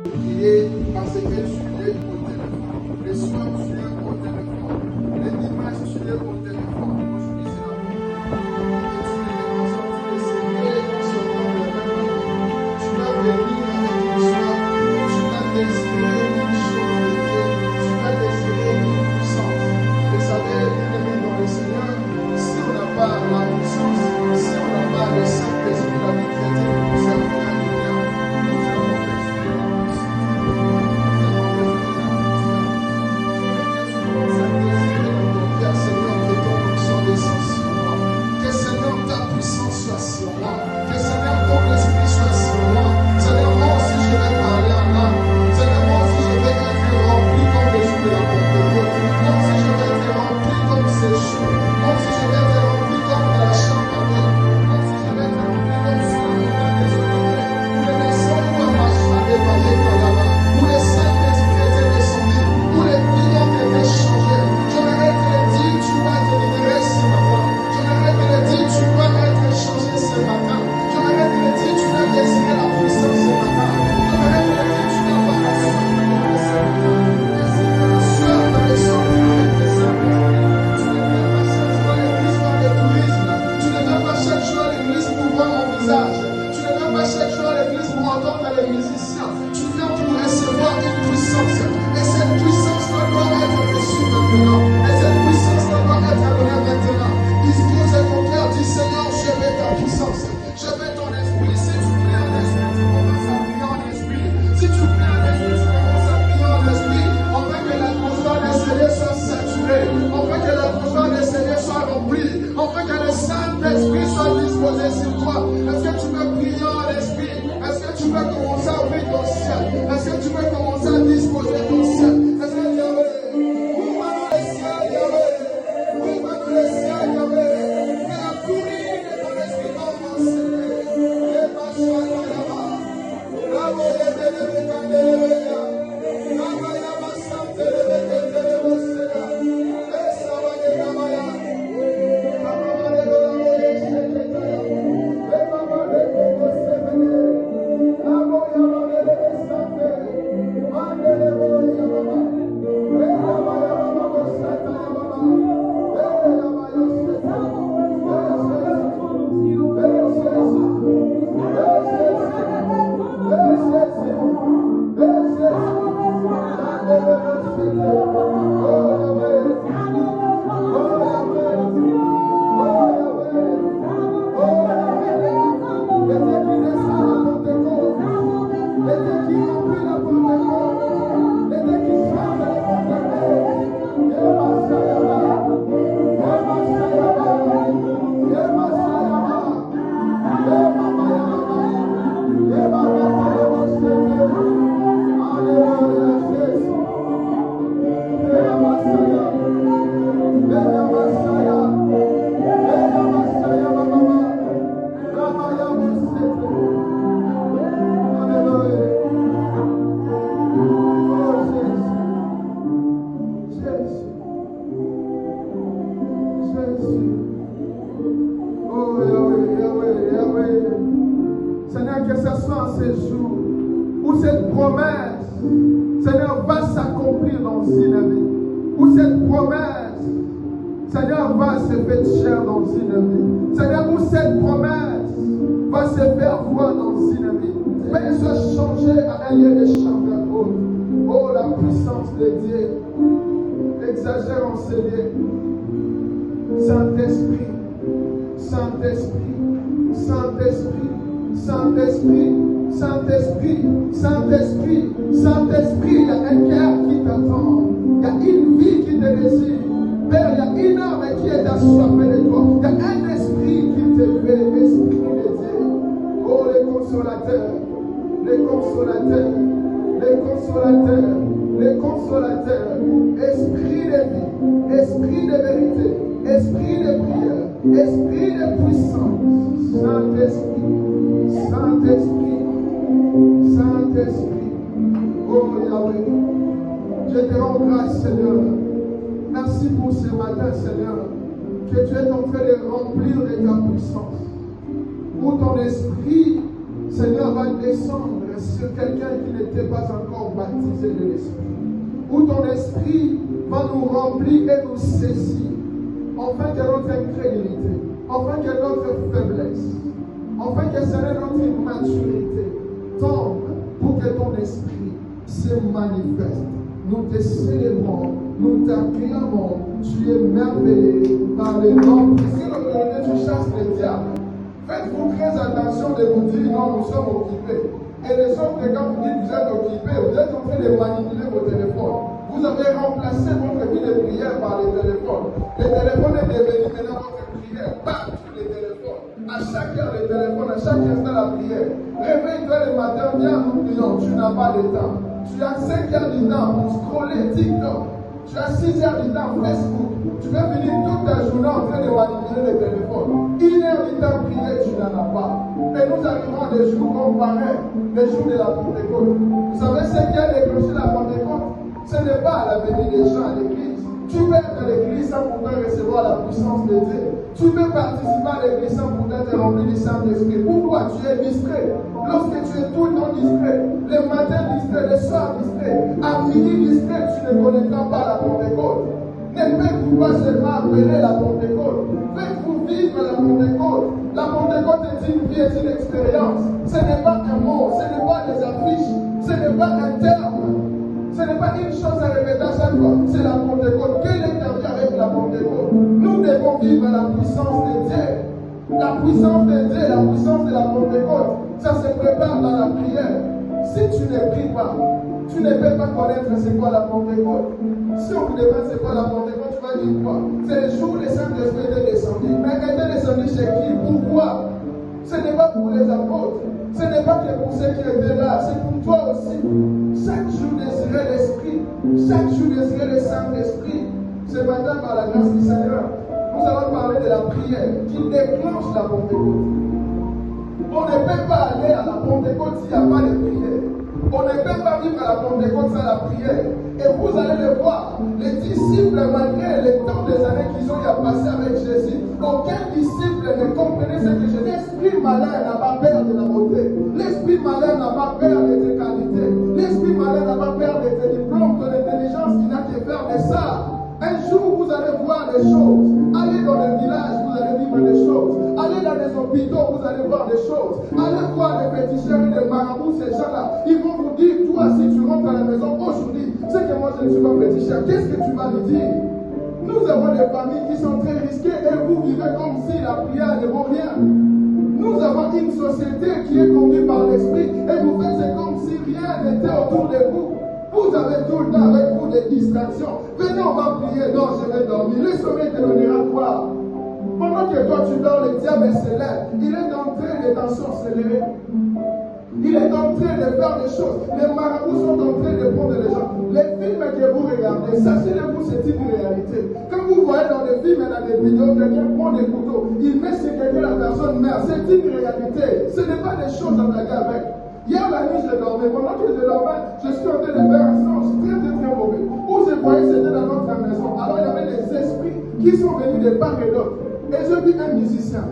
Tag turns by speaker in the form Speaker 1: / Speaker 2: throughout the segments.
Speaker 1: prier parce que tu es au téléphone. Les soins, tu es au téléphone. Les images, tu es au téléphone. Aujourd'hui, c'est la vie. Et tu es concernant le même. Tu vas venir avec une soif. Tu vas désirer une chose de Dieu. Tu vas désirer une puissance. Vous savez, bien-aimés dans le Seigneur, si on n'a pas la puissance, si on n'a pas le Saint-Esprit, la vie chrétienne, nous servira à rien. Nous avons besoin de la puissance. Seigneur, que ton onction descende sur moi. Que Seigneur, ta puissance soit sur moi. Que Seigneur, ton esprit soit sur moi. Seigneur, moi aussi je vais parler en langue. Seigneur, moi aussi je vais être rempli comme le jour de la Pentecôte. Moi aussi je vais être rempli comme ces jours. Moi aussi je vais être rempli comme dans la chambre à Dieu. Moi aussi je vais être rempli comme sur le plan des autorités. Où les nations doivent marcher dévaler par là-bas. Où le Saint-Esprit était descendu. Où les vies ont été changées. J'aimerais te le dire, tu vas te libérer ce matin. J'aimerais te le dire, tu vas être changé ce matin. J'aimerais te le dire, tu vas désirer la puissance ce matin. J'aimerais te le dire, tu vas avoir la soif de Dieu ce matin. Désire la soif de sortir avec le Saint-Esprit. Tu ne viens pas chaque jour à l'église par le tourisme. Tu ne viens pas chaque jour à l'église pour voir mon visage. Tu ne viens pas chaque jour à l'église pour entendre les musiciens. Tu viens pour recevoir une puissance. Et cette puissance doit être reçue maintenant. Et cette puissance doit être donnée maintenant. Dispose ton cœur, dis Seigneur, je veux ta puissance. Je veux ton esprit. Si tu pries en esprit, tu commences à prier en esprit. Si tu pries en esprit, tu commences à prier en esprit. On veut que l'atmosphère des Seigneur soit saturée. On veut que l'atmosphère des Seigneur soit remplie. On veut que le Saint-Esprit soit disposé sur toi. Est-ce que tu veux prier en esprit? Est-ce que tu veux commencer à ouvrir ton ciel? Est-ce que tu veux commencer à disposer ton ciel? Est-ce que Yahweh, ouvre-nous le ciel, Yahweh, ouvre-nous le ciel, Yahweh, que la pluie de ton esprit commence. Les machins là-bas, bravo, les bébés, les consolateurs, esprit de vie, esprit de vérité, esprit de prière, esprit de puissance, Saint-Esprit, Saint-Esprit, Saint-Esprit, oh Yahweh, je te rends grâce, Seigneur. Merci pour ce matin, Seigneur, que tu es en train de remplir de ta puissance, où ton esprit, Seigneur, va descendre sur quelqu'un qui n'était pas encore baptisé de l'Esprit. Où ton Esprit va nous remplir et nous saisir, afin que notre incrédulité, afin que notre faiblesse, afin que Seigneur notre immaturité tombe pour que ton Esprit se manifeste. Nous te célébrons, nous t'acclamons, tu es merveilleux par le nom puissant de l'autorité, tu chasses les diables. Faites-vous très attention de vous dire non, nous sommes occupés. Et les autres, quand vous dites vous êtes occupés, vous êtes en train de manipuler vos téléphones. Vous avez remplacé votre vie de prière par les téléphones. Le téléphone est devenu maintenant votre prière. Partout les téléphones. À chaque heure les téléphones, à chaque instant la prière. Réveille-toi le matin, viens nous prions. Tu n'as pas de temps. Tu as 5 heures du temps pour scroller TikTok. Tu as 6 heures du temps Facebook. Tu peux finir toute ta journée en train de manipuler le téléphone. 1 heure du temps prier, tu n'en as pas. Et nous arrivons à des jours comme pareil, les jours de la Pentecôte. Vous savez ce qui a déclenché la Pentecôte? Ce n'est pas la venue des gens à l'église. Tu peux être à l'église sans pourtant recevoir la puissance de Dieu. Tu peux participer à l'église sans pourtant être rempli du Saint-Esprit. Pourquoi? Tu es distrait. Lorsque tu es tout le temps distrait, le matin distrait, le soir distrait, à midi distrait, tu ne connaîtras pas la Pentecôte. Ne faites-vous pas seulement appeler la Pentecôte. Faites-vous vivre la Pentecôte. La Pentecôte est une vie, est une expérience. Ce n'est pas un mot, ce n'est pas des affiches, ce n'est pas un terme. Ce n'est pas une chose à répéter à chaque fois. C'est la Pentecôte. Quel est ta vie avec la Pentecôte? Nous devons vivre la puissance de Dieu. La puissance de Dieu, la puissance de la Pentecôte. Ça se prépare dans la prière. Si tu ne pries pas, tu ne peux pas connaître c'est quoi la Pentecôte. Si on vous demande c'est quoi la Pentecôte, tu vas dire quoi? C'est le jour où le Saint-Esprit est descendu. Mais il est descendu chez qui? Pourquoi? Ce n'est pas pour les apôtres. Ce n'est pas que pour ceux qui étaient là. C'est pour toi aussi. Chaque jour désirer l'Esprit. Chaque jour désirer le Saint-Esprit. Ce matin, par la grâce du Seigneur, nous allons parler de la prière qui déclenche la Pentecôte. On ne peut pas aller à la Pentecôte s'il n'y a pas de prière. On ne peut pas vivre à la Pentecôte sans la prière. Et vous allez le voir, les disciples, malgré le temps des années qu'ils ont passé avec Jésus, aucun disciple ne comprenait ce que Jésus. L'esprit malin n'a pas peur de la beauté. L'esprit malin n'a pas peur de tes qualités. L'esprit malin n'a pas peur de tes diplômes, de l'intelligence qui n'a que faire de ça. Un jour, vous allez voir des choses. Allez dans les villages, vous allez vivre des choses. Allez dans les hôpitaux, vous allez voir des choses. Allez voir les féticheurs et les marabouts, ces gens-là. Ils vont vous dire, toi, si tu rentres à la maison aujourd'hui, c'est que moi, je ne suis pas féticheur. Qu'est-ce que tu vas lui dire? Nous avons des familles qui sont très risquées et vous vivez comme si la prière ne vaut rien. Nous avons une société qui est conduite par l'esprit et vous faites comme si rien n'était autour de vous. Vous avez tout le temps avec vous des distractions. Venez, on va prier. Non, je vais dormir. Le sommeil te donnera quoi? Pendant que toi tu dors, le diable se lève. Il est en train de t'ensorceler. Il est en train de faire des choses. Les marabouts sont en train de prendre les gens. Les films que vous regardez, sachez-le-vous, c'est une réalité. Quand vous voyez dans des films et dans des vidéos, quelqu'un prend des couteaux, il met sur quelqu'un, la personne meurt. C'est une réalité. Ce n'est pas des choses à blaguer avec. Hier la nuit, je dormais. Pendant que je dormais, je suis en train de faire un sens très mauvais. Où je voyais, c'était dans notre maison. Alors il y avait des esprits qui sont venus de part et d'autre. Et j'ai vu un musicien.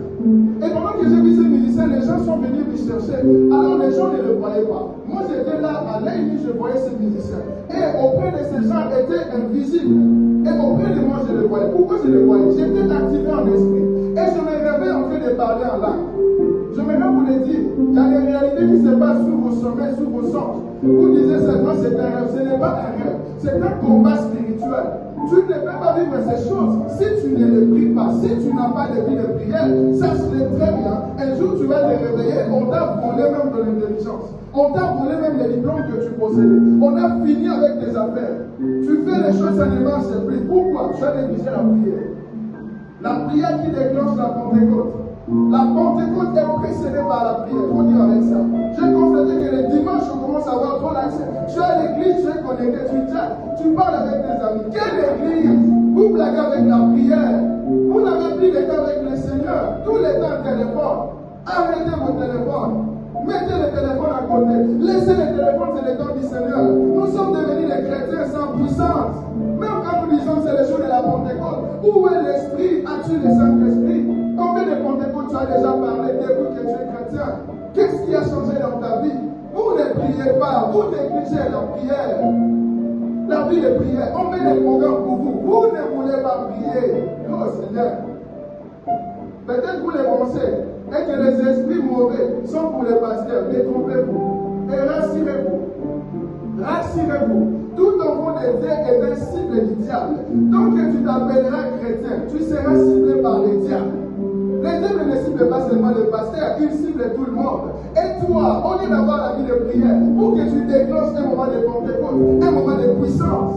Speaker 1: Et pendant que j'ai vu ce musicien, les gens sont venus me chercher. Alors les gens ne le voyaient pas. Moi j'étais là, à l'œil nu, je voyais ce musicien. Et auprès de ces gens était invisible. Et auprès de moi, je le voyais. Pourquoi je le voyais? J'étais activé en esprit. Et je me réveillais en train de parler en langue. Je vais vous le dire, il y a des réalités qui se passent sous vos sommets, sous vos songes. Vous disiez seulement c'est un rêve, ce n'est pas un rêve, c'est un combat spirituel. Tu ne peux pas vivre ces choses si tu ne les pries pas, si tu n'as pas de vie de prière. Sache-le très bien, un jour tu vas te réveiller, on t'a volé même ton intelligence, on t'a volé même les diplômes que tu possédais, on a fini avec tes affaires. Tu fais les choses, ça ne marche plus. Pourquoi? Tu as négligé la prière. La prière qui déclenche la Pentecôte. La Pentecôte est précédée par la prière. Il faut dire avec ça. J'ai constaté que les dimanches, on commence à avoir trop l'accès. Tu es à l'église, tu es connecté, tu parles avec tes amis. Quelle église? Vous blaguez avec la prière. Vous n'avez plus de temps avec le Seigneur. Tout le temps au téléphone. Arrêtez vos téléphones. Mettez le téléphone à côté. Laissez le téléphone, c'est le temps du Seigneur. Nous sommes devenus des chrétiens sans puissance. Même quand nous disons c'est le jour de la Pentecôte. Où est l'Esprit? As-tu le Saint-Esprit? Combien de Pentecôte tu as déjà parlé depuis que tu es chrétien? Qu'est-ce qui a changé dans ta vie? vous négligez la prière. La vie de prière. On met des programmes pour vous. Vous ne voulez pas prier. Oh Seigneur. Peut-être vous les pensez. Et que les esprits mauvais sont pour les pasteurs. Détrompez-vous. Et rassurez-vous. Rassurez-vous. Tout enfant de Dieu est un cible du diable. Tant que tu t'appelleras chrétien, tu seras ciblé par les diables. Les diables ne ciblent pas seulement les pasteurs, ils ciblent tout le monde. Et toi, au lieu d'avoir la vie de prière, pour que tu déclenches un moment de Pentecôte, un moment de puissance.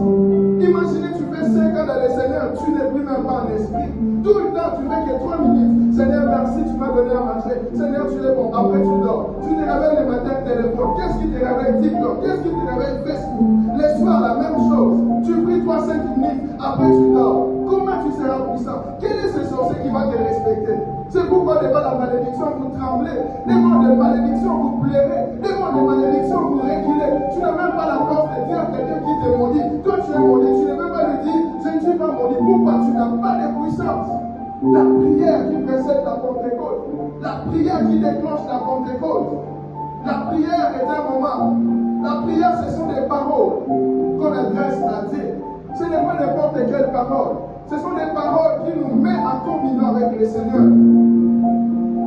Speaker 1: Imaginez, tu fais 5 ans dans le Seigneur, tu n'es plus même pas en esprit. Tout le temps, tu fais que 3 minutes. Seigneur, merci, tu m'as donné à manger. Seigneur, tu es bon. Après, tu dors. Tu te réveilles le matin, téléphone. Qu'est-ce qui te réveille TikTok? Qu'est-ce qui te réveille Facebook? Le soir, la même chose. Tu pries 3-5 minutes. Après, tu dors. Comment tu seras puissant? Quel est ce sorcier qui va te respecter? C'est pourquoi devant la malédiction, vous tremblez. Devant les malédictions, vous pleurez. Devant les malédictions, vous reculez. Tu n'as même pas la force de dire à quelqu'un qui te maudit. Toi, tu es maudit. Tu ne peux pas lui dire, je ne suis pas maudit. Pourquoi? Tu n'as pas de puissance. La prière qui précède la Pentecôte. La prière qui déclenche la Pentecôte. La prière est un moment. La prière, ce sont des paroles qu'on adresse à Dieu. Ce n'est pas n'importe quelle parole. Ce sont des paroles qui nous mettent en communion avec le Seigneur.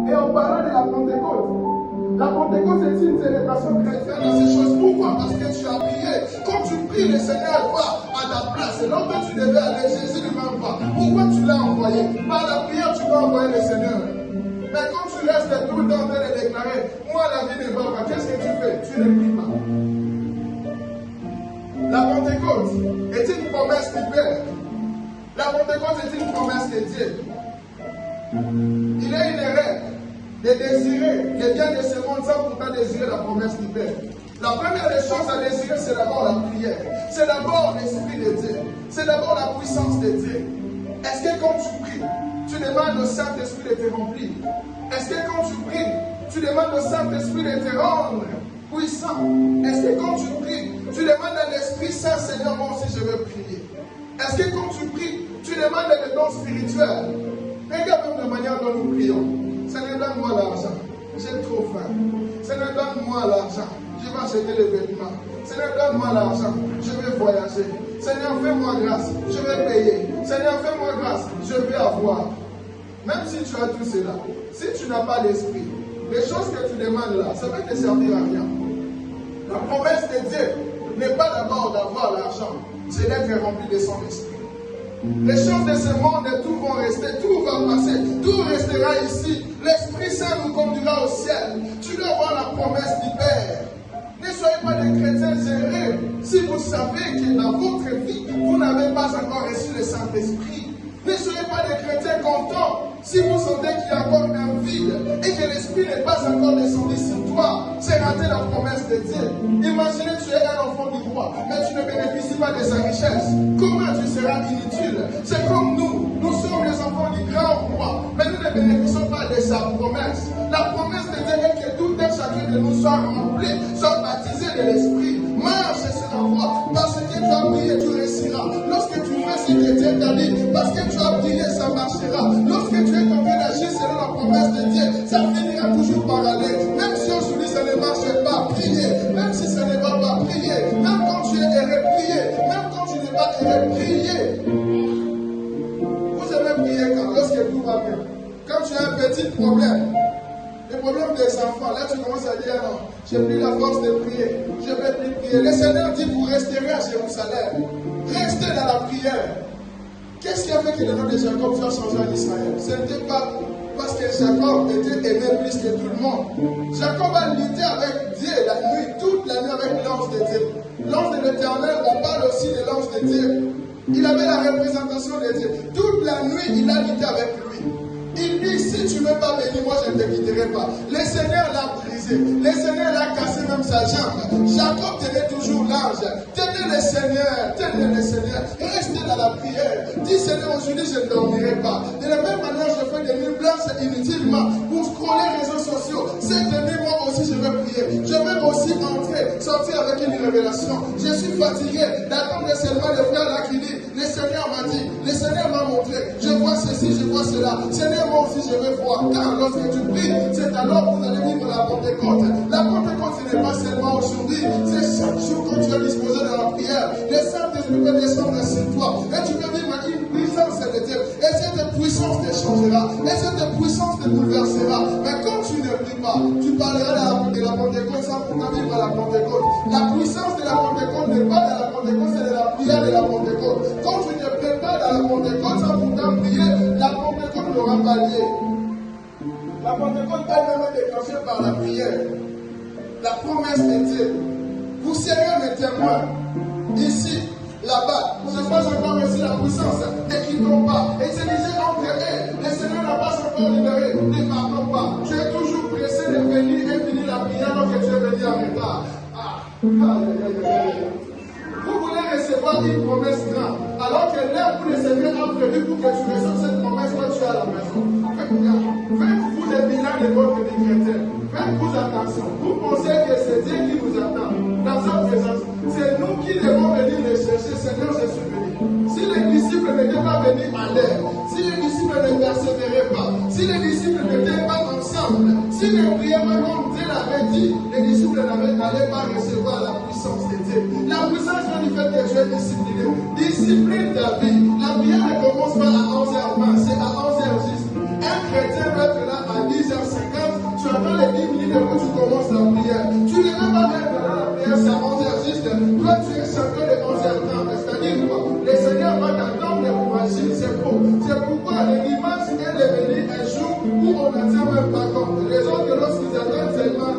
Speaker 1: Et en parlant de la Pentecôte est une célébration chrétienne dans ces choses. Pourquoi? Parce que tu as prié. Quand tu pries, le Seigneur va à ta place. Et lorsque tu devais aller, Jésus ne même pas. Pourquoi tu l'as envoyé? Par la prière, tu vas envoyer le Seigneur. Mais quand tu restes tout le temps en train de déclarer, moi la vie ne va pas, qu'est-ce que tu fais? Tu ne pries pas. La Pentecôte est une promesse du Père. La Pentecôte est une promesse de Dieu. Il est une erreur de désirer les biens de ce monde sans pourtant désirer la promesse du Père. La première des choses à désirer, c'est d'abord la prière. C'est d'abord l'Esprit de Dieu. C'est d'abord la puissance de Dieu. Est-ce que quand tu pries, tu demandes au Saint-Esprit de te remplir? Est-ce que quand tu pries, tu demandes au Saint-Esprit de te rendre puissant? Est-ce que quand tu pries, tu demandes à l'Esprit Saint, Seigneur, moi aussi je veux prier? Est-ce que quand tu pries, tu demandes des dons spirituels? Regarde la manière dont nous prions. Seigneur, donne-moi l'argent. J'ai trop faim. Seigneur, donne-moi l'argent. Je vais acheter les vêtements. Seigneur, donne-moi l'argent. Je vais voyager. Seigneur, fais-moi grâce. Je vais payer. Seigneur, fais-moi grâce. Je vais avoir. Même si tu as tout cela, si tu n'as pas l'esprit, les choses que tu demandes là, ça va te servir à rien. La promesse de Dieu n'est pas d'abord d'avoir l'argent, c'est d'être rempli de son esprit. Les choses de ce monde, tout vont rester, tout va passer, tout restera ici. L'Esprit Saint nous conduira au ciel. Tu dois avoir la promesse du Père. Ne soyez pas des chrétiens zélés si vous savez que dans votre vie, vous n'avez pas encore reçu le Saint-Esprit. Ne soyez pas des chrétiens contents si vous sentez qu'il y a encore un vide et que l'Esprit n'est pas encore descendu sur toi. C'est rater la promesse de Dieu. Imaginez tu es un enfant du roi, mais tu ne bénéficies pas de sa richesse. Comment tu seras inutile? C'est comme nous sommes les enfants du grand roi, mais nous ne bénéficions pas de sa promesse. La promesse de Dieu est que tout un chacun de nous soit rempli, soit baptisé de l'Esprit. Marche sur la voie, parce que tu as prié, tu réussiras. Lorsque tu fais ce que Dieu t'a dit, parce que tu as prié, ça marchera. Lorsque tu es confié d'agir selon la promesse de Dieu, ça finira toujours par aller. Même si aujourd'hui ça ne marche pas, priez. Même si ça ne va pas, prier. Même quand tu es erré, prier. Même quand tu n'es pas erré, prier. Vous aimez prier quand? Lorsque tout va bien. Quand tu as un petit problème, le problème des enfants, là tu commences à dire non, j'ai plus la force de prier, je ne vais plus prier. Le Seigneur dit vous resterez à Jérusalem, restez dans la prière. Qu'est-ce qui a fait que le nom de Jacob soit changé en Israël? Ce n'était pas parce que Jacob était aimé plus que tout le monde. Jacob a lutté avec Dieu la nuit, toute la nuit avec l'ange de Dieu. L'ange de l'Éternel, on parle aussi de l'ange de Dieu. Il avait la représentation de Dieu. Toute la nuit, il a lutté avec lui. Il dit, si tu ne veux pas venir, moi je ne te quitterai pas. Le Seigneur l'a brisé. Le Seigneur l'a cassé même sa jambe. Jacob tenait toujours l'ange. Tenez le Seigneur. Tenez le Seigneur. Restez dans la prière. Dis, Seigneur, aujourd'hui je ne dormirai pas. De la même manière, je fais des nuits blanches inutilement pour scroller les réseaux sociaux. Cette nuit, moi aussi, je vais prier. Je vais aussi entrer, sortir avec une révélation. Je suis fatigué d'attendre seulement le frère là qui dit, le Seigneur m'a dit, le Seigneur m'a montré. Je vois ceci, je vois cela. Seigneur, moi aussi, si je vais voir. Car lorsque tu pries, c'est alors que vous allez vivre la Pentecôte. La Pentecôte, ce n'est pas seulement aujourd'hui, c'est chaque jour que tu es disposé dans la prière. Le Saint-Esprit peut descendre sur toi et tu peux vivre une puissance de Dieu. Et cette puissance te changera. Et cette puissance te bouleversera. Mais quand tu ne pries pas, tu parleras de la Pentecôte sans pourtant vivre la Pentecôte. La puissance de la Pentecôte n'est pas dans la Pentecôte, c'est de la prière de la Pentecôte. Quand tu ne pries pas dans la Pentecôte sans pourtant prier, la Pentecôte n'aura pas lieu. La Pentecôte elle-même est déclenchée par la prière. La promesse de Dieu. Vous serez mes témoins. Ici, là-bas, je n'ai pas encore reçu la puissance. Ne quittons pas. Et c'est déjà entre eux. Le Seigneur n'a pas encore libéré. Ne partons pas. Tu es toujours pressé de venir et finir la prière alors que tu es venu en retard. Vous voulez recevoir une promesse grande, alors que l'heure où le Seigneur a prévu pour que tu reçoives cette promesse quand tu es à la maison. Faites-vous des bilans de votre vie chrétienne. Faites-vous attention. Vous pensez que c'est Dieu qui vous attend dans sa présence. C'est nous qui devons venir le chercher. Seigneur, je suis venu. Si les disciples n'étaient pas venus à l'air, si les disciples ne persévéraient pas, si les disciples n'étaient pas ensemble, s'ils ne priaient pas comme Dieu l'avait dit, les disciples n'allaient pas recevoir la puissance de Dieu. La puissance vient du fait que tu es discipliné. Discipline ta vie. La prière ne commence pas à 11h20, c'est à 11h10. Un chrétien va être là à 10h50, tu attends les 10 minutes que tu commences la prière. Tu ne veux pas être dans la prière, c'est à 11h10. Toi, tu es champion de 11h30. C'est-à-dire quoi? Le Seigneur va t'attendre pour agir, c'est faux. C'est pourquoi le dimanche est devenu un jour où on ne tient même pas compte. Les autres, lorsqu'ils attendent seulement,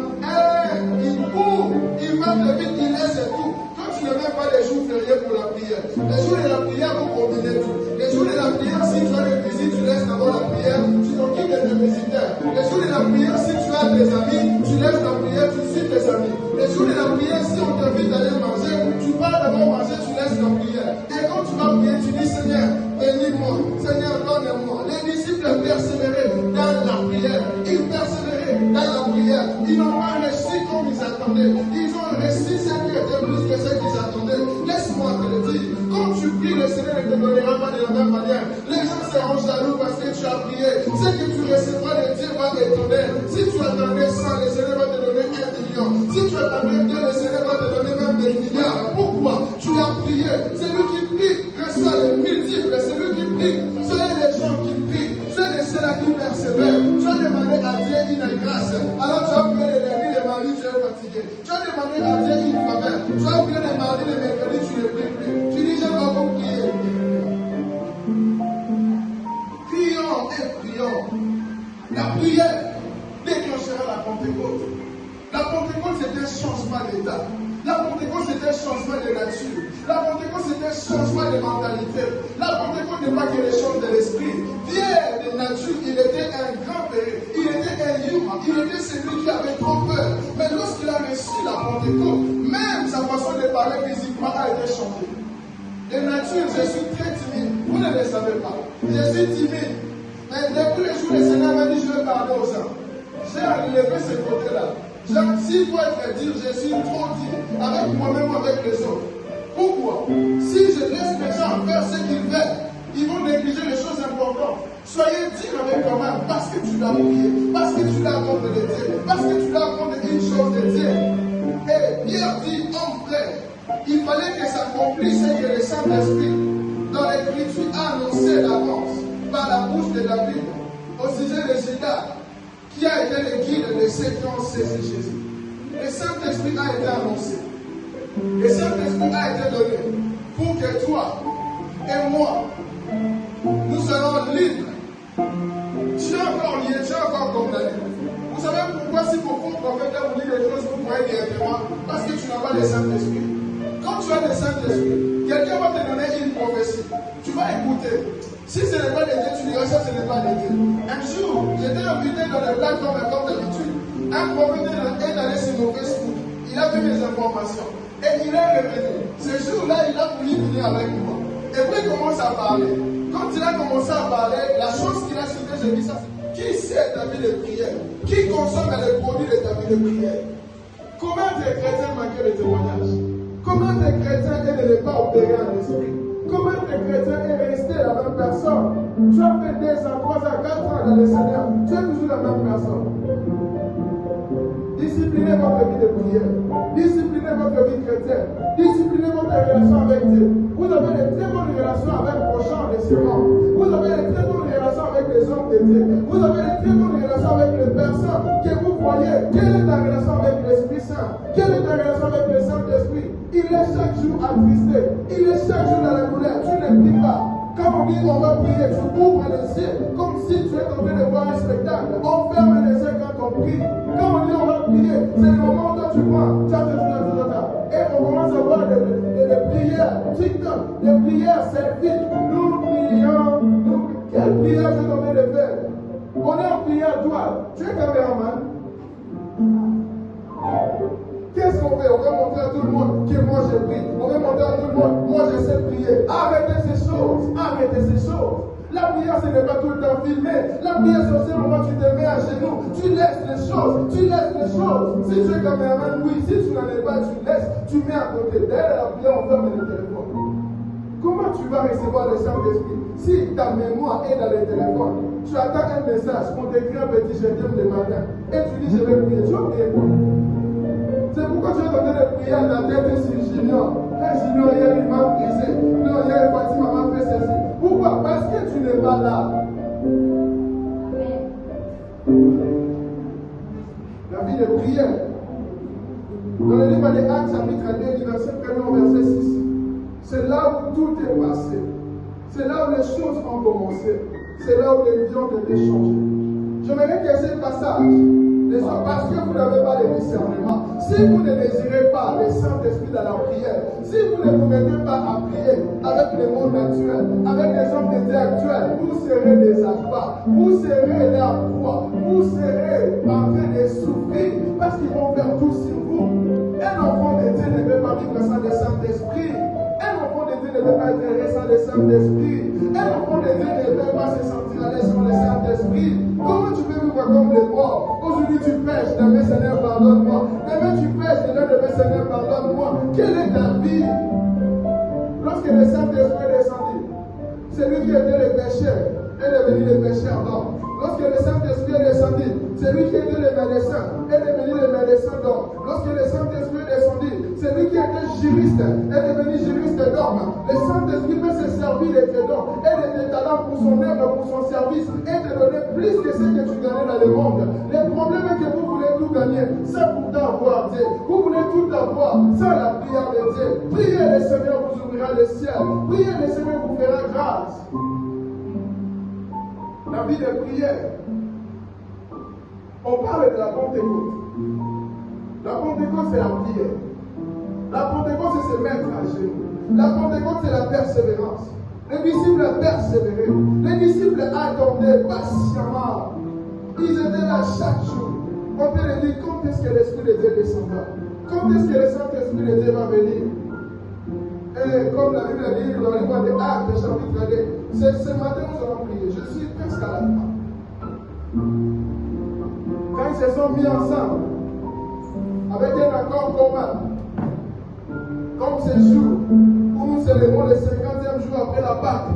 Speaker 1: ils courent, ils marchent vite, ils laissent tout. Toi, tu ne mets pas les jours fériés pour la prière. Les jours de la prière, vous combinez tout. Les jours de la prière, si tu as des visites, tu laisses d'abord la prière, tu t'occupes de tes visiteurs. Les jours de la prière, si tu as des amis, tu laisses la prière, tu suis tes amis. Les jours de la prière, si on t'invite d'aller manger, tu pars d'abord manger, tu laisses la prière. Et quand tu vas prier, tu dis Seigneur, bénis-moi, Seigneur, donne-moi. Les disciples persévéraient dans la prière. Ils persévéraient dans la prière. Ils n'ont pas réussi comme ils attendaient. Ils ont réussi ce qui était plus que ce qu'ils attendaient. Laisse-moi te le dire. Quand tu pries, le Seigneur ne te donnera pas de la même manière. Les gens seront jaloux parce que tu as prié. Ce que tu recevras de Dieu va t'étonner. Si tu attendais 100, le Seigneur va te donner 1 million. Si tu attendais 2, le Seigneur va te donner même des milliards. Pourquoi? Tu as prié. Celui qui prie reçoit les multiples. Celui qui prie, soyez les gens qui prient. Soyez ceux-là qui persévèrent. Tu as demandé à Dieu une grâce. Alors tu as prié les lundis, les mardis, tu es fatigué. Tu as demandé à Dieu une faveur. Tu as prié les mardis, les mercredis, tu ne pries plus. Tu dis, je vais vous prier. Prions et prions. La prière déclenchera la Pentecôte. La Pentecôte, c'est un changement d'état. La Pentecôte, c'est un changement de nature. La Pentecôte, c'est un changement de mentalité. La Pentecôte n'est pas que les choses de l'esprit. Pierre, de nature, il était un grand père. Il était un humain. Il était celui qui avait trop peur. Mais lorsqu'il a reçu la Pentecôte, même sa façon de parler physiquement a été changée. De nature, je suis très timide. Vous ne le savez pas. Je suis timide. Mais depuis le jour, le Seigneur m'a dit, je vais parler aux gens. J'ai enlevé ce côté-là. S'il faut être dire, je suis trop dit avec moi-même ou avec les autres. Pourquoi? Si je laisse les gens faire ce qu'ils veulent, ils vont négliger les choses importantes. Soyez dire avec toi-même parce que tu dois prier, parce que tu dois attendre de Dieu, parce que tu dois attendre une chose de Dieu. Et Pierre dit, homme frère, il fallait que s'accomplisse ce que le Saint-Esprit, dans l'Écriture, a annoncé d'avance par la bouche de David au sujet de Judas, qui a été le guide de ceux qui ont saisi Jésus. Le Saint-Esprit a été annoncé. Le Saint-Esprit a été donné pour que toi et moi, nous serons libres. Tu es encore lié, tu es encore condamné. Vous savez pourquoi si vos faux prophètes vous disent des choses, vous croyez directement? Parce que tu n'as pas le Saint-Esprit. Quand tu as le Saint-Esprit, quelqu'un va te donner une prophétie. Tu vas écouter. Si ce n'est pas de Dieu, tu diras ça, ce n'est pas de Dieu. Un jour, j'étais invité dans le plateforme comme d'habitude. Un prophète est allé sur mon Facebook. Il a vu mes informations. Et il est revenu. Ce jour-là, il a voulu venir avec moi. Et puis il commence à parler. Quand il a commencé à parler, la chose qu'il a citée, j'ai dit ça. Qui sait ta vie de prière? Qui consomme les produits de ta vie de prière? Comment des chrétiens manquent de témoignages? Comment des chrétiens aident de ne pas opérer en esprit? Comment être chrétien et rester la même personne? Tu as fait 2 ans, 3 ans, 4 ans dans le Seigneur. Tu es toujours la même personne. Disciplinez votre vie de prière. Disciplinez votre vie chrétienne. Disciplinez votre relation avec Dieu. Vous avez de très bonnes relations avec vos champs de sémence. Vous avez de très bonnes relations avec les hommes de Dieu. Vous avez de très bonnes relations avec les personnes que vous voyez. Quelle est ta relation avec l'Esprit Saint? Quelle est ta relation avec le Saint-Esprit? Il est chaque jour attristé. Il est chaque jour dans la douleur. Tu ne pries pas. Quand on dit on va prier, tu ouvres les yeux comme si tu es en train de voir un spectacle. On ferme les yeux quand on prie. Quand on dit on va prier, c'est le moment où tu prends. Et on commence à voir des prières TikTok, des prières selfies. Nous prions. Quelle prière tu es en train de faire? On est en prière, toi. Tu es caméraman. Qu'est-ce qu'on fait? On va montrer à tout le monde que moi j'ai prié. On va montrer à tout le monde, moi je sais prier. Arrêtez ces choses. Arrêtez ces choses. La prière, ce n'est pas tout le temps filmé. La prière, c'est aussi le moment où tu te mets à genoux. Tu laisses les choses. Tu laisses les choses. Si tu es caméraman, oui. Si tu n'en es pas, tu laisses. Tu mets à côté d'elle. La prière, on ferme le téléphone. Comment tu vas recevoir le Saint-Esprit? Si ta mémoire est dans le téléphone, tu attends un message, on t'écrit un petit je t'aime le matin. Et tu dis je vais prier. Tu vas prier quoi? C'est pourquoi tu es en train de prier à la tête sur Junior. Un Junior, hier, il m'a brisé. Non, hier, Fatima m'a fait ceci. Pourquoi? Parce que tu n'es pas là. La vie de prière. Dans le livre des Actes, chapitre 2, verset 1, verset 6. C'est là où tout est passé. C'est là où les choses ont commencé. C'est là où les vies ont été changées. J'aimerais que ce passage, parce que vous n'avez pas de discernement, si vous ne désirez pas le Saint-Esprit dans la prière, si vous ne vous mettez pas à prier avec les mondes actuels, avec les hommes de Dieu actuels, vous serez des appâts, vous serez la proie, vous serez en train de souffrir parce qu'ils vont faire tout sur vous. Un enfant de Dieu ne peut pas vivre sans le Saint-Esprit. Un enfant de Dieu ne peut pas être sans le Saint-Esprit. Un enfant de Dieu ne peut pas se sentir à l'aise sans le Saint-Esprit. Comment tu peux vivre comme les morts? Aujourd'hui tu pêches, demain Seigneur pardonne-moi. Demain tu pêches, demain Seigneur pardonne-moi. Quelle est ta vie? Lorsque le Saint-Esprit est descendu, c'est lui qui était le pécheur est devenu le pécheur d'homme. Lorsque le Saint-Esprit est descendu, c'est lui qui était le médecin est devenu le médecin d'homme. Lorsque le Saint-Esprit est descendu, c'est lui qui était juriste est devenu juriste d'homme. Le Saint-Esprit peut se servir de tes dons et de tes talents pour son œuvre, pour son service et te donner plus que ce que tu gagnais dans le monde. Le problème est que vous voulez tout gagner sans pourtant avoir Dieu. Vous voulez tout avoir sans la prière de Dieu. Priez le Seigneur vous ouvrira le ciel. Priez le Seigneur vous fera grâce. La vie de prière. On parle de la Pentecôte. La Pentecôte, c'est la prière. La Pentecôte, c'est se mettre à genoux. La Pentecôte, c'est la persévérance. Les disciples persévéraient. Les disciples attendaient patiemment. Ils étaient là chaque jour. On peut leur dire quand est-ce que l'Esprit de Dieu descendra? Quand est-ce que le Saint-Esprit de Dieu va venir? Et comme la Bible dit dans le livre des Actes, chapitre 2, ce matin nous allons prier. Je suis presque à la fin. Quand ils se sont mis ensemble, avec un accord commun, comme ce jour où nous célébrons le 50e jour après la Pâque,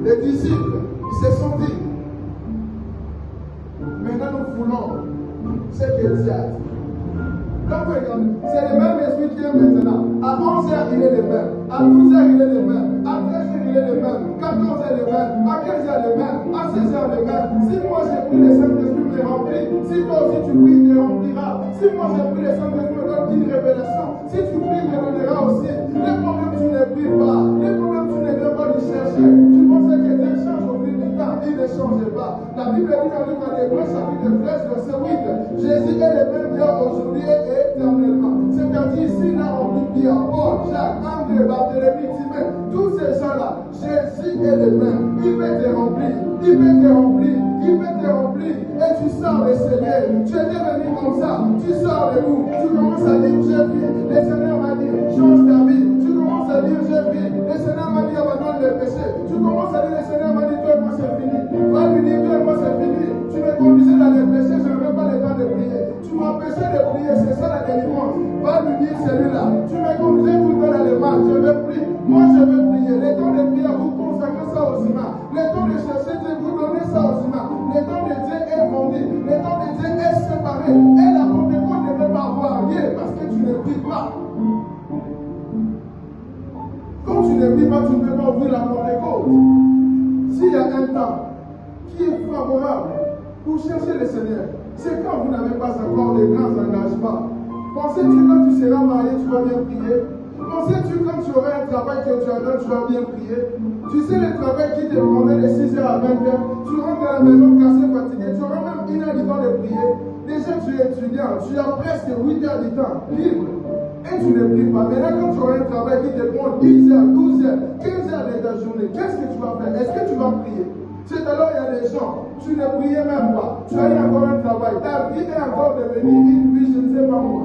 Speaker 1: les disciples, ils se sont dit, maintenant nous voulons ce que Dieu a dit. C'est le même esprit qui est maintenant. À 11h, il est le même. À 12h, il est le même. À 13h, il est le même. 14h, le même. À 15h, le même. À 16h, le même. Si moi j'ai pris le Saint-Esprit, me remplit. Si toi aussi tu pries, il te remplira. Si moi j'ai pris le Saint-Esprit, me donne une révélation. Si tu pries, il te donnera aussi. Les problèmes, tu ne pries pas. Les problèmes, tu ne viens pas les chercher. Tu pensais que Dieu change au fil du temps. Il ne change pas. La Bible dit dans le livre d'Hébreux, chapitre 13, verset 8. Jésus est le même Dieu aujourd'hui et éternellement. C'est-à-dire ici, là, on dit bien, Paul, Jacques, André, Barthélemy, Timée, tous ces gens-là, Jésus est le même. Il peut te remplir, il peut te remplir, il peut te remplir. Et tu sors le Seigneur. Tu étais venu comme ça, tu sors de vous. Tu commences à dire, j'ai vu. Le Seigneur m'a dit, change ta vie. Tu commences à dire, j'ai vu. Le Seigneur m'a dit, abandonne le péché. Tu commences à dire, le Seigneur m'a dit, toi et moi, c'est fini. Va lui dire, toi et moi, c'est fini. Tu me conduisais dans le péché, je n'avais pas le temps de prier. Tu m'empêchais de prier, c'est ça la délivrance. Va lui dire celui-là. Tu me conduisais tout le temps dans le mal, je veux prier. Moi je veux prier. Les temps fait. Et la Pentecôte ne peut pas avoir lieu parce que tu ne pries pas. Quand tu ne pries pas, tu ne peux pas ouvrir la Pentecôte. S'il y a un temps qui est favorable pour chercher le Seigneur, c'est quand vous n'avez pas encore de grands engagements. Pensais-tu quand tu seras marié, tu vas bien prier? Pensais-tu quand tu auras un travail que tu as, tu vas bien prier? Tu sais le travail qui te promène de 6h à 20h, tu rentres à la maison cassé, fatigué, tu auras même 1 heure du temps de prier. Déjà tu es étudiant, tu as presque 8 heures du temps libre. Et tu ne pries pas. Maintenant, quand tu auras un travail qui te prend 10 heures, 12 heures, 15 heures de ta journée, qu'est-ce que tu vas faire? Est-ce que tu vas prier? C'est alors il y a des gens, tu ne priais même pas. Tu as eu encore un travail. Ta vie est encore devenue une vie, je ne sais pas moi.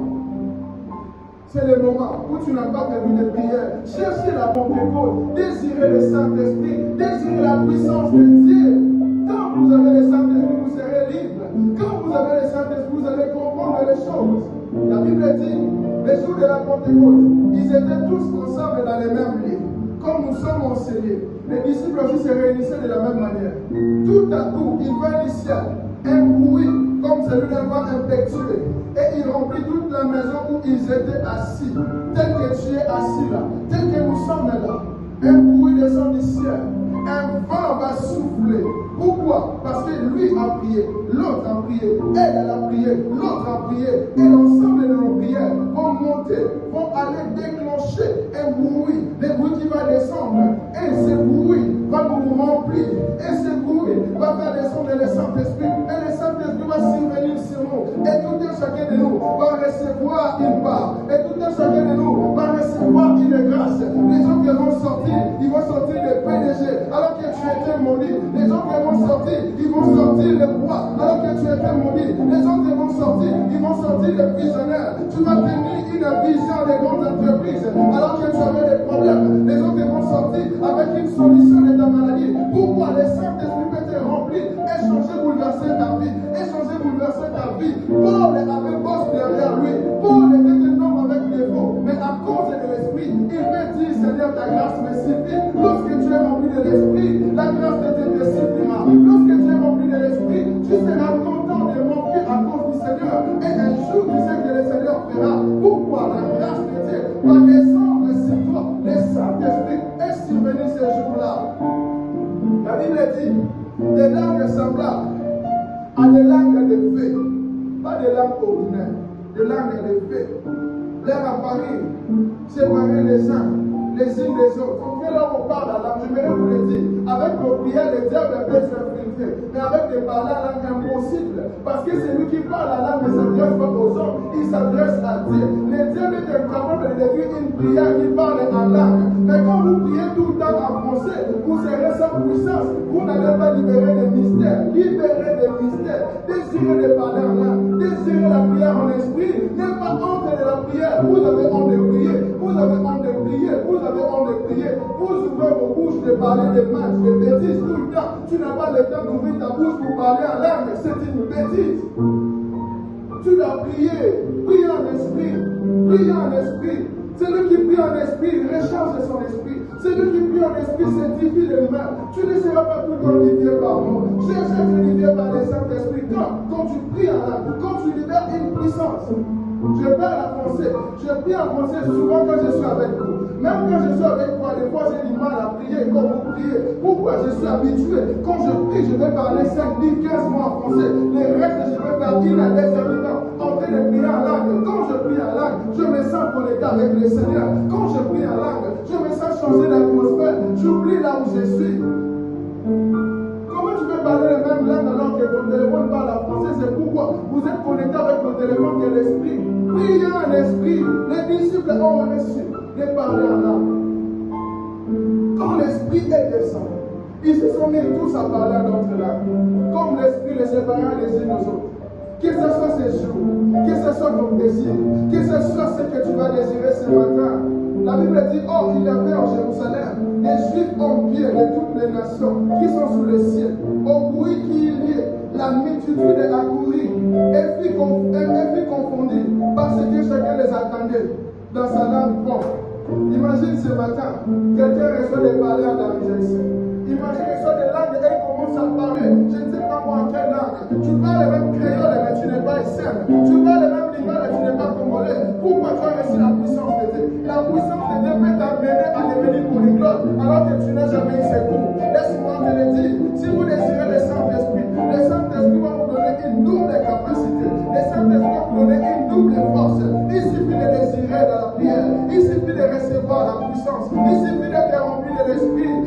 Speaker 1: C'est le moment où tu n'as pas prévu de prière. Cherchez la Pentecôte, désirez le Saint-Esprit, désirez la puissance de Dieu. Quand vous avez le Saint-Esprit, vous serez libre. Quand vous avez le Saint-Esprit, vous allez comprendre les choses. La Bible dit, les jours de la Pentecôte, ils étaient tous ensemble dans les mêmes lits. Comme nous sommes enseignés, les disciples aussi se réunissaient de la même manière. Tout à coup, il vint du ciel un bruit comme celui d'un vent impétueux. Et il remplit toute la maison où ils étaient assis. Tel que tu es assis là, tel que nous sommes là. Un bruit descend du ciel. Un vent va souffler. Pourquoi? Parce que lui a prié, l'autre a prié, elle a prié, l'autre a prié. Et l'ensemble de nos prières vont monter, vont aller déclencher un bruit. Le bruit qui va descendre. Et ce bruit va nous remplir. Et ce bruit va faire descendre le Saint-Esprit. Et le Saint-Esprit va survenir sur nous. Et tout un chacun de nous va recevoir une part. Et tout un chacun de nous va recevoir une grâce. Les gens qui vont sortir, ils vont sortir des PDG. Alors que tu étais maudit. Les gens qui vont sortir, ils vont sortir les rois. Alors que tu étais maudit. Les gens qui vont sortir, ils vont sortir les visionnaires. Tu vas tenir une vision des grandes entreprises. Alors que tu avais des problèmes. Les gens qui vont sortir avec une solution de ta maladie. Pourquoi? Le Saint-Esprit peut te remplir et changer, bouleverser ta vie. Et changer, bouleverser ta vie. Paul avait bosse derrière lui. Paul était un homme avec défaut. Mais à cause de l'Esprit, il peut dire, Seigneur, ta grâce me suffit. Lorsque tu es rempli de l'Esprit, la grâce de Dieu te suffira. Lorsque tu es rempli de l'Esprit, tu seras content de manquer à cause du Seigneur. Et un jour, tu sais que le Seigneur fera. Pourquoi? La grâce de Dieu va descendre sur toi. Le Saint-Esprit est survenu ce jour-là. La Bible dit, des langues semblables à des langues de feu. Pas des langues ordinaires, des langues de feu. L'air apparu, séparer les uns des autres. Donc là on parle à langue, j'aimerais vous le dire, avec nos prières, les diables peuvent s'infiltrer, mais avec des paroles à langue impossible. Parce que celui qui parle à langue ne s'adresse pas aux hommes, il s'adresse à Dieu. Les diables est capable de décrire une prière qui parle en langue. Mais quand vous priez tout le temps en français, vous serez sans puissance. Vous n'allez pas libérer des mystères, libérer des mystères, désirer de parler en langue, désirer la prière en esprit. N'ayez pas honte de la prière. Vous avez honte de prier, vous avez honte de prier, vous avez honte de prier. Vous ouvrez vos bouches de parler de matchs, de bêtises tout le temps. Tu n'as pas le temps d'ouvrir ta bouche pour parler en langue, c'est une bêtise. Tu dois prier, prier en esprit, prier en esprit. Celui qui prie en esprit, recharge son esprit. Celui qui prie en esprit, sanctifie l'humain. Tu ne seras pas tout glorifié par moi. Cherche à être glorifié par le Saint-Esprit. Quand tu pries en langue, quand tu libères une puissance. Je parle en français. Je prie en français souvent quand je suis avec vous. Même quand je suis avec toi, des fois j'ai du mal à prier comme vous priez. Pourquoi? Je suis habitué. Quand je prie, je vais parler 5, 10, 15 mots en français. Les restes, je vais faire 1 à 2 heures en train de prier en langue. Quand je prie en langue, je me sens connecté avec le Seigneur. Quand je prie en langue, je me sens changer l'atmosphère. J'oublie là où je suis. Comment tu peux parler la même langue alors que ton téléphone parle en français? C'est pourquoi vous êtes connecté avec ton téléphone que l'esprit. Priez en esprit. Les disciples ont reçu de parler en langue. Quand l'esprit est descendu, ils se sont mis tous à parler en notre langue. Comme l'esprit les séparait les uns aux autres. Que ce soit ces jours, que ce soit ton désir, que ce soit ce que tu vas désirer ce matin. La Bible dit, oh, il y avait en Jérusalem des Juifs en pied de toutes les nations qui sont sous le ciel. Au bruit qu'il y ait, la multitude accourut et fut confondue parce que chacun les attendait dans sa langue propre. Imagine ce matin, quelqu'un reçoit des paroles dans les Imagine reçoit des langues et il commence commences à parler, je ne sais pas moi en quelle langue. Tu parles le même créole, mais tu n'es pas ici. Tu parles le même lingue, mais tu n'es pas congolais. Pourquoi tu as reçu la puissance de Dieu? La puissance de Dieu peut t'amener à devenir polyglotte alors que tu n'as jamais eu ses cours. Laisse-moi te le dire. Si vous désirez le Saint-Esprit va vous donner une double capacité. Le Saint-Esprit va vous donner une double force. Il suffit de désirer dans la prière. Il suffit de recevoir la puissance. Il suffit d'être rempli de l'Esprit.